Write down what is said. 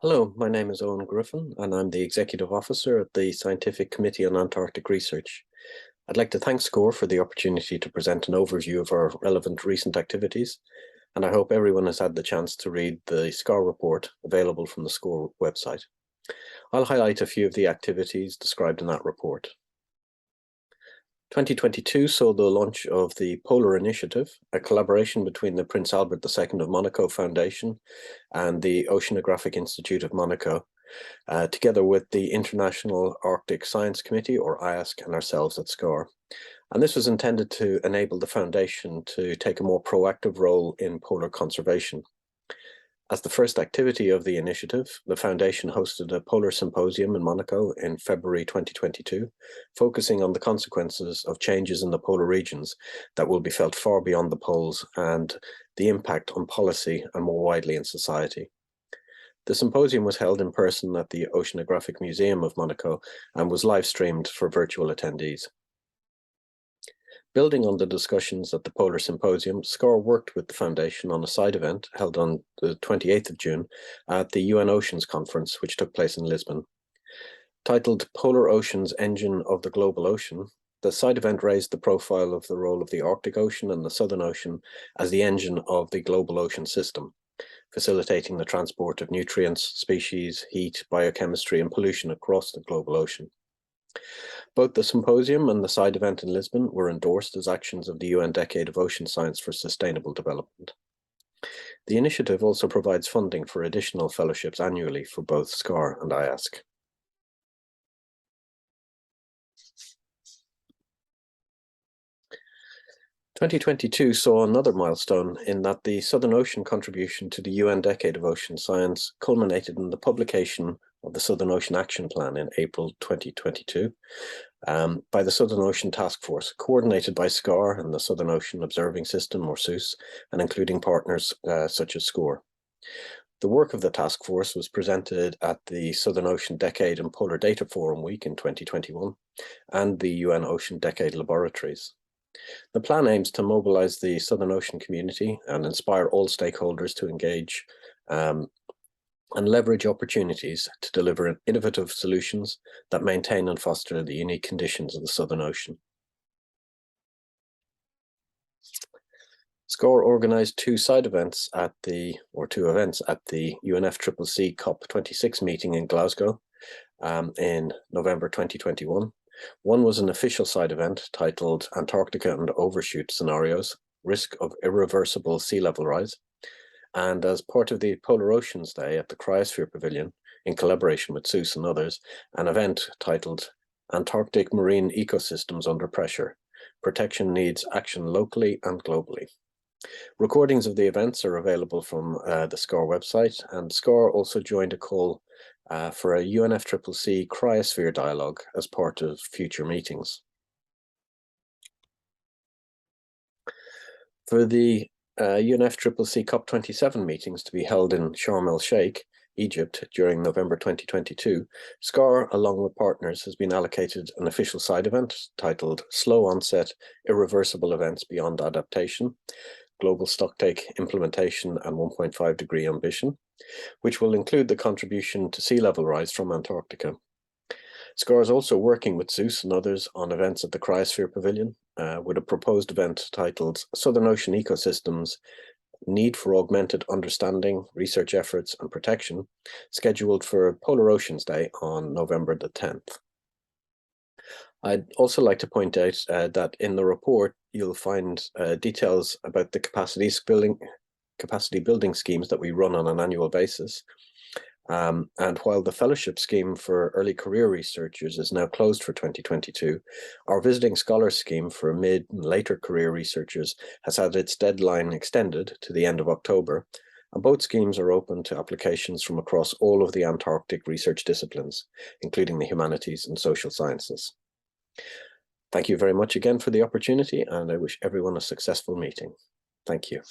Hello, my name is Eoghan Griffiths, and I'm the Executive Officer at the Scientific Committee on Antarctic Research. I'd like to thank SCORE for the opportunity to present an overview of our relevant recent activities, and I hope everyone has had the chance to read the SCORE report available from the SCORE website. I'll highlight a few of the activities described in that report. 2022 saw the launch of the Polar Initiative, a collaboration between the Prince Albert II of Monaco Foundation and the Oceanographic Institute of Monaco, together with the International Arctic Science Committee, or IASC, and ourselves at SCORE. And this was intended to enable the Foundation to take a more proactive role in polar conservation. As the first activity of the initiative, the Foundation hosted a polar symposium in Monaco in February 2022, focusing on the consequences of changes in the polar regions that will be felt far beyond the poles and the impact on policy and more widely in society. The symposium was held in person at the Oceanographic Museum of Monaco and was live streamed for virtual attendees. Building on the discussions at the Polar Symposium, SCORE worked with the Foundation on a side event held on the 28th of June at the UN Oceans Conference, which took place in Lisbon. Titled Polar Oceans Engine of the Global Ocean, the side event raised the profile of the role of the Arctic Ocean and the Southern Ocean as the engine of the global ocean system, facilitating the transport of nutrients, species, heat, biochemistry, and pollution across the global ocean. Both the symposium and the side event in Lisbon were endorsed as actions of the UN Decade of Ocean Science for Sustainable Development. The initiative also provides funding for additional fellowships annually for both SCORE and IASC. "2022 saw another milestone in that the Southern Ocean contribution to the UN Decade of Ocean Science culminated in the publication of the Southern Ocean Action Plan in April 2022 by the Southern Ocean Task Force, coordinated by SCORE and the Southern Ocean Observing System, or SOOS, and including partners such as SCORE. The work of the task force was presented at the Southern Ocean Decade and Polar Data Forum Week in 2021 and the UN Ocean Decade Laboratories. The plan aims to mobilize the Southern Ocean community and inspire all stakeholders to engage and leverage opportunities to deliver innovative solutions that maintain and foster the unique conditions of the Southern Ocean. SCORE organized two events at the UNFCCC COP26 meeting in Glasgow in November 2021. One was an official side event titled Antarctica and Overshoot Scenarios, Risk of Irreversible Sea Level Rise. And as part of the Polar Oceans Day at the Cryosphere Pavilion, in collaboration with SOOS and others, an event titled Antarctic Marine Ecosystems Under Pressure, Protection Needs Action Locally and Globally. Recordings of the events are available from the SCORE website, and SCORE also joined a call for a UNFCCC Cryosphere dialogue as part of future meetings. For the UNFCCC COP27 meetings to be held in Sharm el-Sheikh, Egypt, during November 2022, SCORE, along with partners, has been allocated an official side event titled Slow Onset Irreversible Events Beyond Adaptation, Global Stocktake Implementation and 1.5 Degree Ambition, which will include the contribution to sea level rise from Antarctica. SCORE is also working with SOOS and others on events at the Cryosphere Pavilion, with a proposed event titled Southern Ocean Ecosystems, Need for Augmented Understanding, Research Efforts and Protection, scheduled for Polar Oceans Day on November the 10th. I'd also like to point out that in the report, you'll find details about the capacity building schemes that we run on an annual basis. And while the fellowship scheme for early career researchers is now closed for 2022, our visiting scholar scheme for mid and later career researchers has had its deadline extended to the end of October, and both schemes are open to applications from across all of the Antarctic research disciplines, including the humanities and social sciences. Thank you very much again for the opportunity, and I wish everyone a successful meeting. Thank you.